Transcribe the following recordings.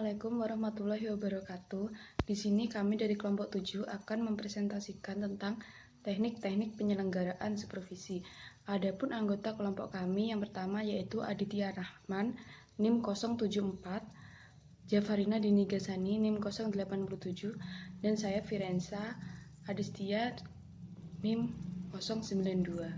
Assalamualaikum warahmatullahi wabarakatuh. Di sini kami dari kelompok 7 akan mempresentasikan tentang teknik-teknik penyelenggaraan supervisi. Adapun anggota kelompok kami yang pertama yaitu Aditya Rahman, NIM 074, Jafarina Dinigasani, NIM 087, dan saya Firenza Adistia, NIM 092.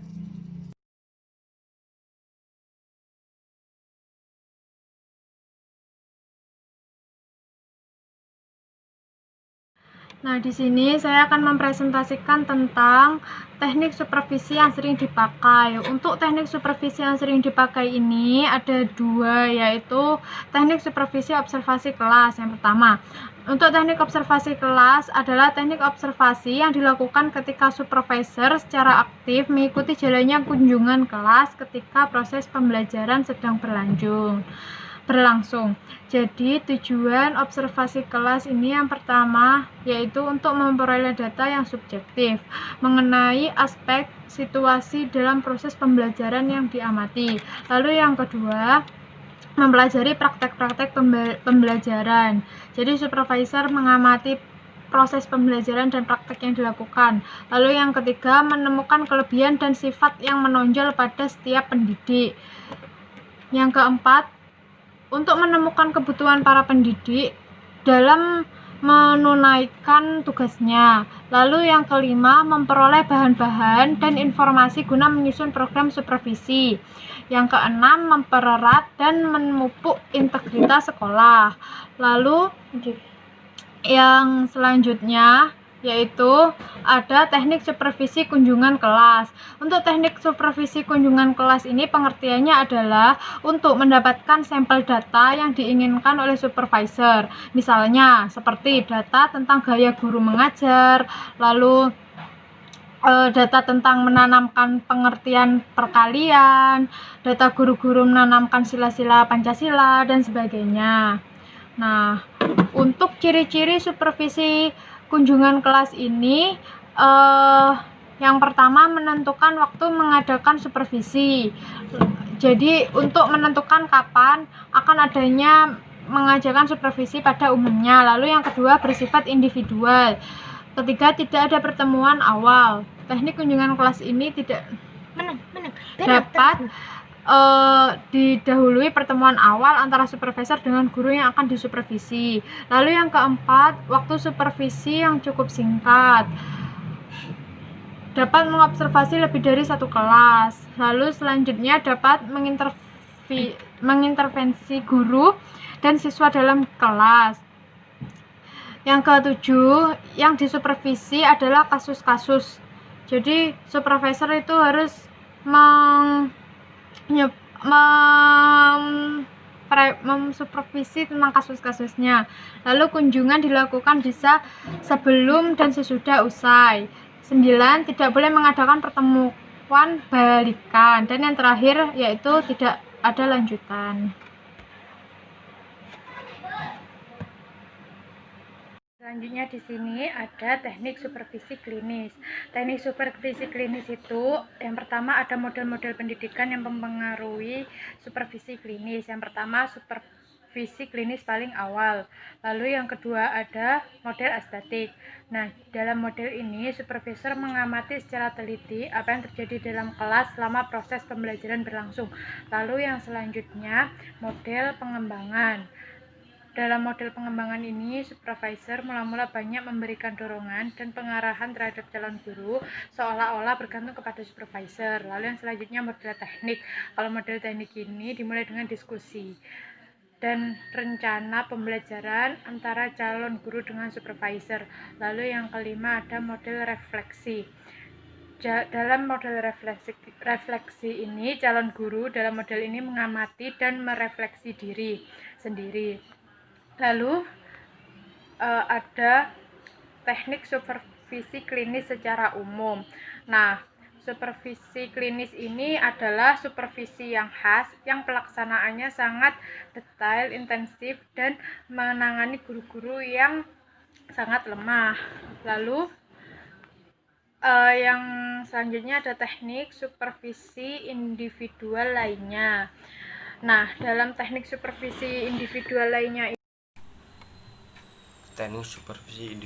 Nah, di sini saya akan mempresentasikan tentang teknik supervisi yang sering dipakai. Untuk teknik supervisi yang sering dipakai ini ada dua, yaitu teknik supervisi observasi kelas. Yang pertama, untuk teknik observasi kelas adalah teknik observasi yang dilakukan ketika supervisor secara aktif mengikuti jalannya kunjungan kelas ketika proses pembelajaran sedang berlangsung. Jadi tujuan observasi kelas ini yang pertama yaitu untuk memperoleh data yang subjektif mengenai aspek situasi dalam proses pembelajaran yang diamati. Lalu yang kedua, mempelajari praktek-praktek pembelajaran. Jadi supervisor mengamati proses pembelajaran dan praktek yang dilakukan. Lalu yang ketiga, menemukan kelebihan dan sifat yang menonjol pada setiap pendidik. Yang keempat, untuk menemukan kebutuhan para pendidik dalam menunaikan tugasnya. Lalu yang kelima, memperoleh bahan-bahan dan informasi guna menyusun program supervisi. Yang keenam, mempererat dan memupuk integritas sekolah. Lalu yang selanjutnya yaitu ada teknik supervisi kunjungan kelas. Untuk teknik supervisi kunjungan kelas ini pengertiannya adalah untuk mendapatkan sampel data yang diinginkan oleh supervisor. Misalnya seperti data tentang gaya guru mengajar, lalu data tentang menanamkan pengertian perkalian, data guru-guru menanamkan sila-sila Pancasila, dan sebagainya. Nah, untuk ciri-ciri supervisi kunjungan kelas ini, yang pertama menentukan waktu mengadakan supervisi. Jadi untuk menentukan kapan akan adanya mengajarkan supervisi pada umumnya. Lalu yang kedua, bersifat individual. Ketiga, tidak ada pertemuan awal. Teknik kunjungan kelas ini tidak dapat didahului pertemuan awal antara supervisor dengan guru yang akan disupervisi. Lalu yang keempat, waktu supervisi yang cukup singkat. Dapat mengobservasi lebih dari satu kelas. Lalu selanjutnya dapat mengintervensi guru dan siswa dalam kelas. Yang ketujuh, yang disupervisi adalah kasus-kasus. Jadi supervisor itu harus memsupervisi tentang kasus-kasusnya. Lalu kunjungan dilakukan bisa sebelum dan sesudah usai. 9, tidak boleh mengadakan pertemuan balikan. Dan yang terakhir yaitu tidak ada lanjutan. Selanjutnya di sini ada teknik supervisi klinis. Teknik supervisi klinis itu yang pertama ada model-model pendidikan yang mempengaruhi supervisi klinis. Yang pertama supervisi klinis paling awal. Lalu yang kedua ada model estetik. Nah, dalam model ini supervisor mengamati secara teliti apa yang terjadi dalam kelas selama proses pembelajaran berlangsung. Lalu yang selanjutnya model pengembangan. Dalam model pengembangan ini, supervisor mula-mula banyak memberikan dorongan dan pengarahan terhadap calon guru seolah-olah bergantung kepada supervisor. Lalu yang selanjutnya model teknik. Kalau model teknik ini dimulai dengan diskusi dan rencana pembelajaran antara calon guru dengan supervisor. Lalu yang kelima ada model refleksi. Dalam model refleksi ini, calon guru dalam model ini mengamati dan merefleksi diri sendiri. Lalu ada teknik supervisi klinis secara umum. Nah, supervisi klinis ini adalah supervisi yang khas yang pelaksanaannya sangat detail, intensif, dan menangani guru-guru yang sangat lemah. Lalu yang selanjutnya ada teknik supervisi individual lainnya. Nah, dalam teknik supervisi individual lainnya teknik supervisi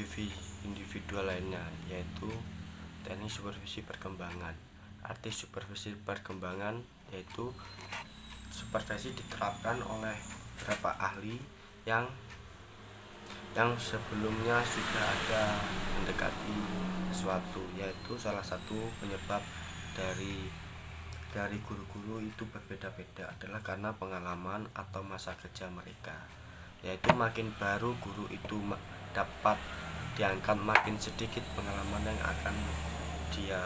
individual lainnya, yaitu teknik supervisi perkembangan. Arti supervisi perkembangan yaitu supervisi diterapkan oleh beberapa ahli yang sebelumnya sudah ada mendekati sesuatu, yaitu salah satu penyebab dari guru-guru itu berbeda-beda adalah karena pengalaman atau masa kerja mereka, yaitu makin baru guru itu dapat diangkat, makin sedikit pengalaman yang akan dia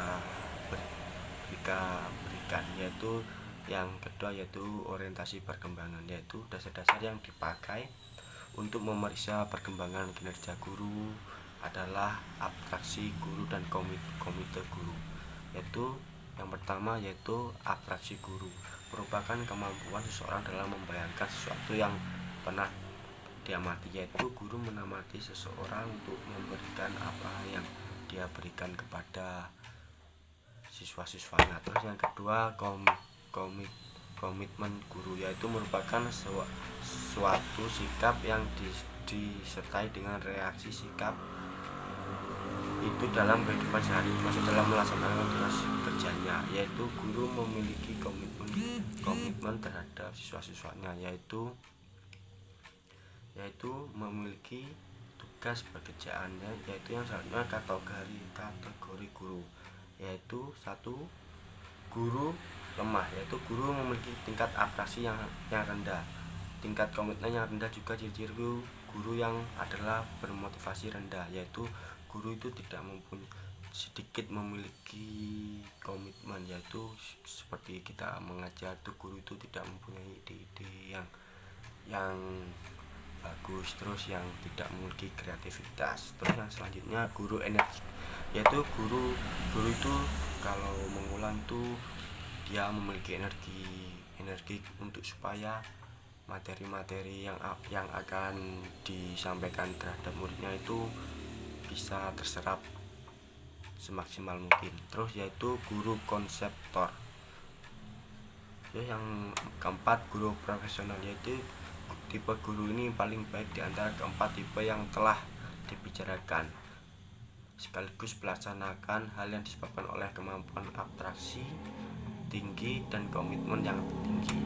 berikan. Yaitu yang kedua yaitu orientasi perkembangan, yaitu dasar-dasar yang dipakai untuk memeriksa perkembangan kinerja guru adalah abstraksi guru dan komite guru. Yaitu yang pertama yaitu abstraksi guru, merupakan kemampuan seseorang dalam membayangkan sesuatu yang pernah diamati, yaitu guru menamati seseorang untuk memberikan apa yang dia berikan kepada siswa-siswanya. Terus yang kedua komitmen guru, yaitu merupakan suatu sikap yang disertai dengan reaksi sikap itu dalam kehidupan sehari-hari, masuk dalam melaksanakan tugas kerjanya, yaitu guru memiliki komitmen terhadap siswa-siswanya, yaitu memiliki tugas pekerjaannya, yaitu yang selanjutnya kategori guru, yaitu satu, guru lemah, yaitu guru memiliki tingkat abstraksi yang rendah, tingkat komitmen yang rendah. Juga ciri-ciri guru yang adalah bermotivasi rendah, yaitu guru itu sedikit memiliki komitmen, yaitu seperti kita mengajar tuh guru itu tidak mempunyai ide-ide yang bagus, terus yang tidak memiliki kreativitas. Terus yang selanjutnya guru energi, yaitu guru itu kalau mengulang tuh dia memiliki energi untuk supaya materi-materi yang akan disampaikan terhadap muridnya itu bisa terserap semaksimal mungkin. Terus yaitu guru konseptor. Yang keempat guru profesional, yaitu tipe guru ini paling baik di antara keempat tipe yang telah dibicarakan, sekaligus melaksanakan hal yang disebabkan oleh kemampuan abstraksi tinggi dan komitmen yang tinggi.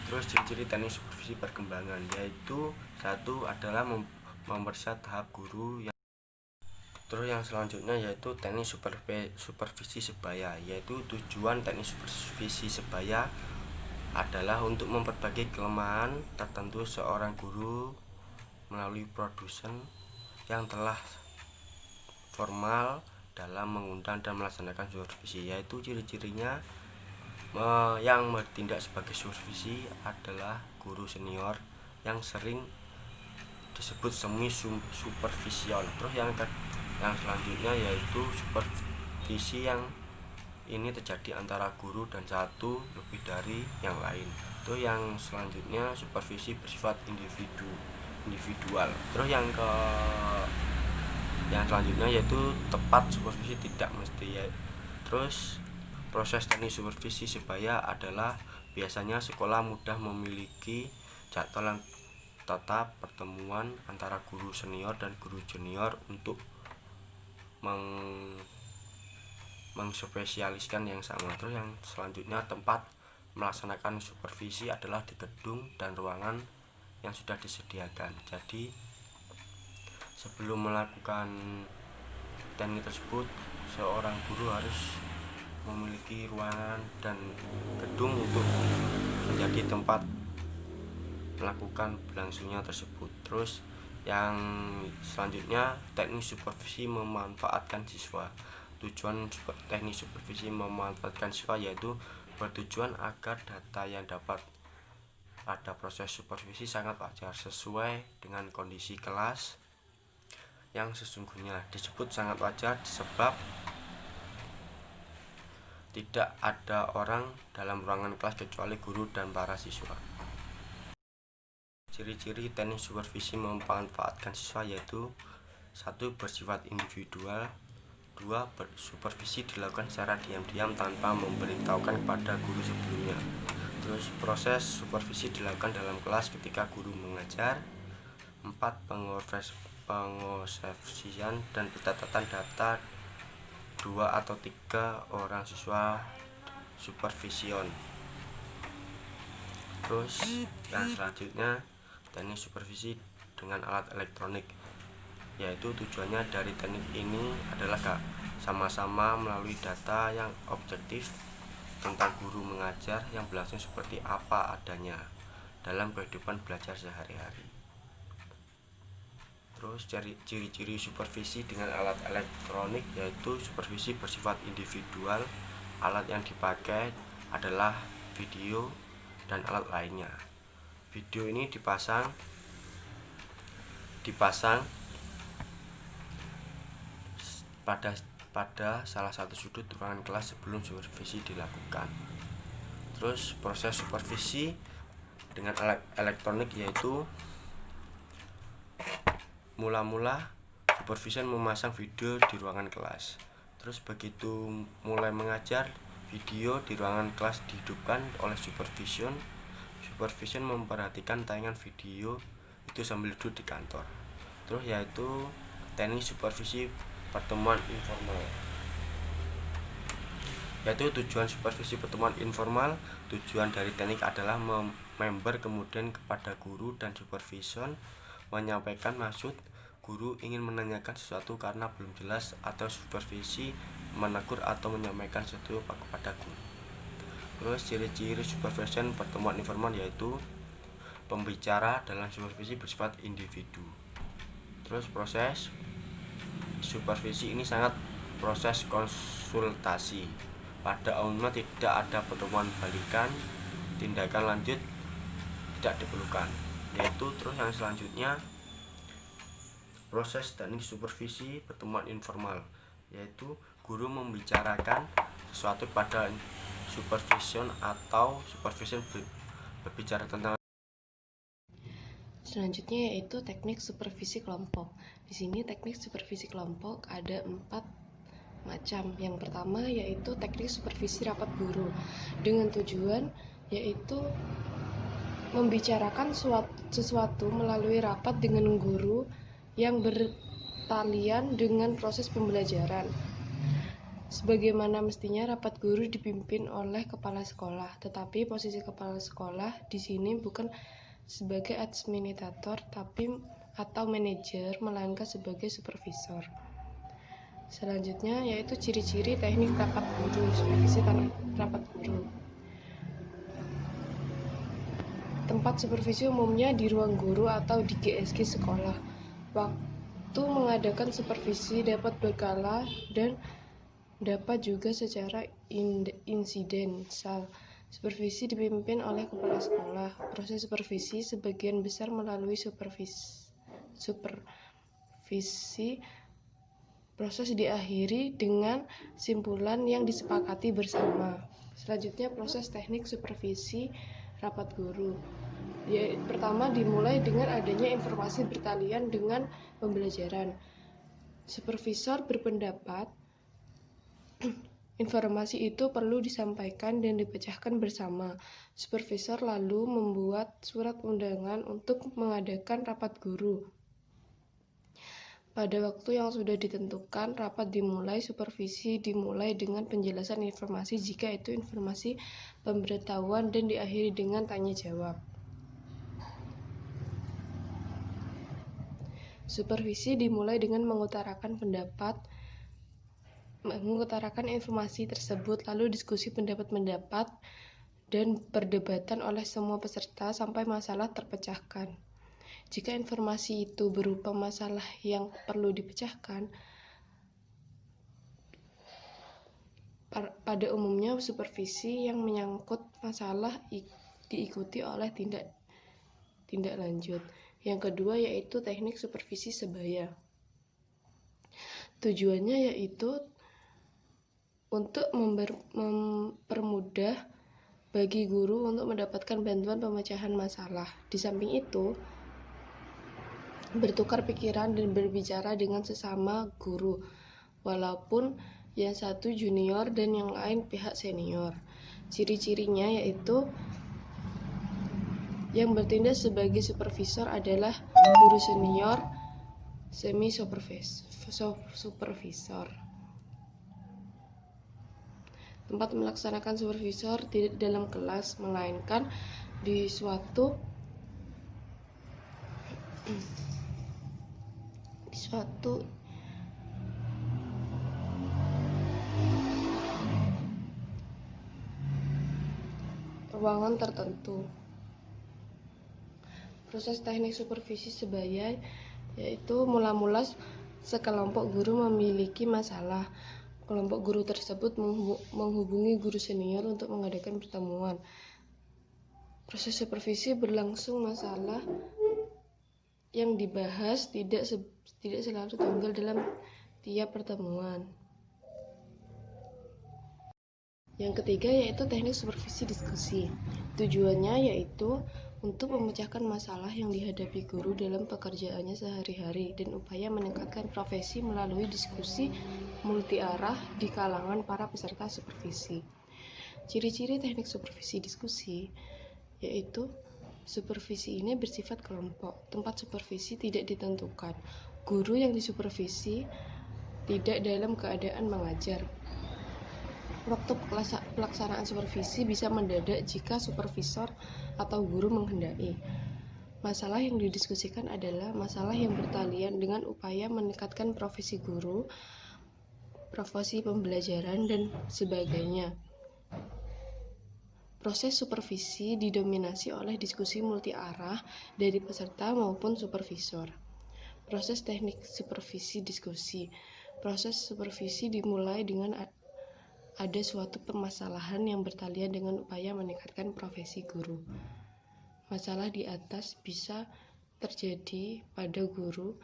Terus ciri-ciri teknik supervisi perkembangan, yaitu satu adalah memeriksa tahap guru yang. Terus yang selanjutnya yaitu teknik supervisi sebaya, yaitu tujuan teknik supervisi sebaya adalah untuk memperbaiki kelemahan tertentu seorang guru melalui produsen yang telah formal dalam mengundang dan melaksanakan supervisi. Yaitu ciri-cirinya yang bertindak sebagai supervisi adalah guru senior yang sering disebut semi supervision. Terus yang selanjutnya yaitu supervisi yang ini terjadi antara guru dan satu lebih dari yang lain. Itu yang selanjutnya supervisi bersifat individual. Terus yang selanjutnya yaitu tepat supervisi tidak mesti ya. Terus proses teknik supervisi sebaya adalah biasanya sekolah mudah memiliki jadwal yang tetap pertemuan antara guru senior dan guru junior untuk mengspesialiskan yang sama. Terus yang selanjutnya tempat melaksanakan supervisi adalah di gedung dan ruangan yang sudah disediakan. Jadi sebelum melakukan teknik tersebut, seorang guru harus memiliki ruangan dan gedung untuk menjadi tempat melakukan berlangsungnya tersebut. Terus yang selanjutnya teknik supervisi memanfaatkan siswa. Tujuan teknik supervisi memanfaatkan siswa yaitu bertujuan agar data yang dapat pada proses supervisi sangat wajar sesuai dengan kondisi kelas yang sesungguhnya. Disebut sangat wajar sebab tidak ada orang dalam ruangan kelas kecuali guru dan para siswa. Ciri-ciri teknik supervisi memanfaatkan siswa yaitu satu, bersifat individual. kedua, supervisi dilakukan secara diam-diam tanpa memberitahukan kepada guru sebelumnya. Terus proses supervisi dilakukan dalam kelas ketika guru mengajar. 4. Pengosesian dan pencatatan data 2 atau 3 orang siswa supervision. Terus yang selanjutnya, teknik supervisi dengan alat elektronik, yaitu tujuannya dari teknik ini adalah sama-sama melalui data yang objektif tentang guru mengajar yang berlangsung seperti apa adanya dalam kehidupan belajar sehari-hari. Terus ciri-ciri supervisi dengan alat elektronik, yaitu supervisi bersifat individual. Alat yang dipakai adalah video dan alat lainnya. Video ini dipasang pada salah satu sudut ruangan kelas sebelum supervisi dilakukan. Terus proses supervisi dengan alat elektronik, yaitu mula-mula supervision memasang video di ruangan kelas. Terus begitu mulai mengajar, video di ruangan kelas dihidupkan oleh supervision memperhatikan tayangan video itu sambil duduk di kantor. Terus yaitu teknik supervisi pertemuan informal, yaitu tujuan supervisi pertemuan informal. Tujuan dari teknik adalah member kemudian kepada guru dan supervision menyampaikan maksud guru ingin menanyakan sesuatu karena belum jelas, atau supervisi menegur atau menyampaikan sesuatu kepada guru. Terus ciri-ciri supervision pertemuan informal, yaitu pembicara dalam supervisi bersifat individu. Terus proses supervisi ini sangat proses konsultasi. Pada umumnya tidak ada pertemuan balikan, tindakan lanjut tidak diperlukan. Yaitu terus yang selanjutnya, proses teknik supervisi pertemuan informal, yaitu guru membicarakan sesuatu pada supervision atau supervision berbicara tentang. Selanjutnya yaitu teknik supervisi kelompok. Di sini teknik supervisi kelompok ada 4 macam. Yang pertama yaitu teknik supervisi rapat guru, dengan tujuan yaitu membicarakan sesuatu melalui rapat dengan guru yang bertalian dengan proses pembelajaran. Sebagaimana mestinya rapat guru dipimpin oleh kepala sekolah, tetapi posisi kepala sekolah di sini bukan sebagai administrator atau manajer, melainkan sebagai supervisor. Selanjutnya yaitu ciri-ciri teknik rapat guru, supervisi rapat guru. Tempat supervisi umumnya di ruang guru atau di GSG sekolah. Waktu mengadakan supervisi dapat berkala dan dapat juga secara insidental. Supervisi dipimpin oleh kepala sekolah. Proses supervisi sebagian besar melalui supervisi. Proses diakhiri dengan simpulan yang disepakati bersama. Selanjutnya proses teknik supervisi rapat guru. Pertama dimulai dengan adanya informasi bertalian dengan pembelajaran. Supervisor berpendapat informasi itu perlu disampaikan dan dipecahkan bersama. Supervisor lalu membuat surat undangan untuk mengadakan rapat guru. Pada waktu yang sudah ditentukan, rapat dimulai. Supervisi dimulai dengan penjelasan informasi jika itu informasi pemberitahuan dan diakhiri dengan tanya jawab. Supervisi dimulai dengan mengutarakan informasi tersebut, lalu diskusi pendapat dan perdebatan oleh semua peserta sampai masalah terpecahkan. Jika informasi itu berupa masalah yang perlu dipecahkan, pada umumnya supervisi yang menyangkut masalah diikuti oleh tindak lanjut. Yang kedua yaitu teknik supervisi sebaya. Tujuannya yaitu untuk mempermudah bagi guru untuk mendapatkan bantuan pemecahan masalah. Di samping itu, bertukar pikiran dan berbicara dengan sesama guru. walaupun yang satu junior dan yang lain pihak senior. Ciri-cirinya yaitu yang bertindak sebagai supervisor adalah guru senior, semi-supervisor. Tempat melaksanakan supervisor tidak dalam kelas, melainkan di suatu ruangan tertentu. Proses teknik supervisi sebaya yaitu mula-mula sekelompok guru memiliki masalah. Kelompok guru tersebut menghubungi guru senior untuk mengadakan pertemuan. Proses supervisi berlangsung, masalah yang dibahas tidak selalu tunggal dalam tiap pertemuan. Yang ketiga yaitu teknik supervisi diskusi. Tujuannya yaitu untuk memecahkan masalah yang dihadapi guru dalam pekerjaannya sehari-hari dan upaya meningkatkan profesi melalui diskusi multi-arah di kalangan para peserta supervisi. Ciri-ciri teknik supervisi diskusi yaitu supervisi ini bersifat kelompok. Tempat supervisi tidak ditentukan. Guru yang disupervisi tidak dalam keadaan mengajar. Waktu pelaksanaan supervisi bisa mendadak jika supervisor atau guru menghendaki. Masalah yang didiskusikan adalah masalah yang bertalian dengan upaya meningkatkan profesi guru, profesi pembelajaran, dan sebagainya. Proses supervisi didominasi oleh diskusi multi-arah dari peserta maupun supervisor. Proses teknik supervisi diskusi. Proses supervisi dimulai dengan ada suatu permasalahan yang bertalian dengan upaya meningkatkan profesi guru. Masalah di atas bisa terjadi pada guru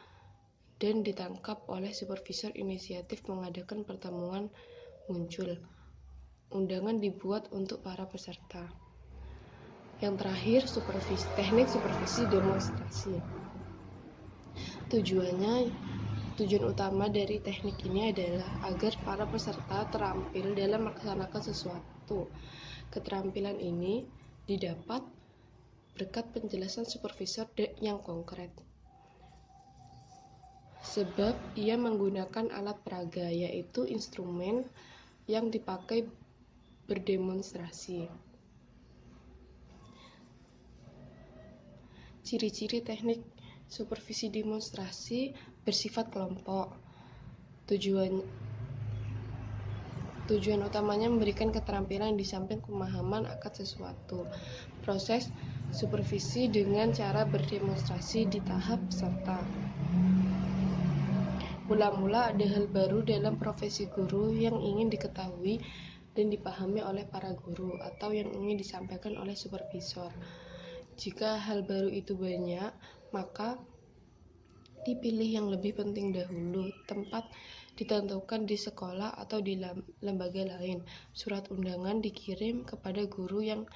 dan ditangkap oleh supervisor. Inisiatif mengadakan pertemuan muncul. Undangan dibuat untuk para peserta. Yang terakhir, teknik supervisi demonstrasi. Tujuan utama dari teknik ini adalah agar para peserta terampil dalam melaksanakan sesuatu. Keterampilan ini didapat berkat penjelasan supervisor yang konkret. Sebab ia menggunakan alat peraga, yaitu instrumen yang dipakai berdemonstrasi. Ciri-ciri teknik supervisi demonstrasi bersifat kelompok. Tujuan utamanya memberikan keterampilan di samping pemahaman akan sesuatu. Proses supervisi dengan cara berdemonstrasi di tahap peserta. Mula-mula ada hal baru dalam profesi guru yang ingin diketahui dan dipahami oleh para guru atau yang ingin disampaikan oleh supervisor. Jika hal baru itu banyak, maka dipilih yang lebih penting dahulu. Tempat ditentukan di sekolah atau di lembaga lain. Surat undangan dikirim kepada guru yang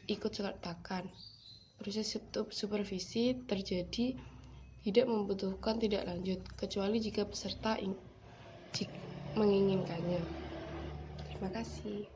ikut sertakan. Proses supervisi terjadi tidak membutuhkan tidak lanjut, kecuali jika peserta menginginkannya. Terima kasih.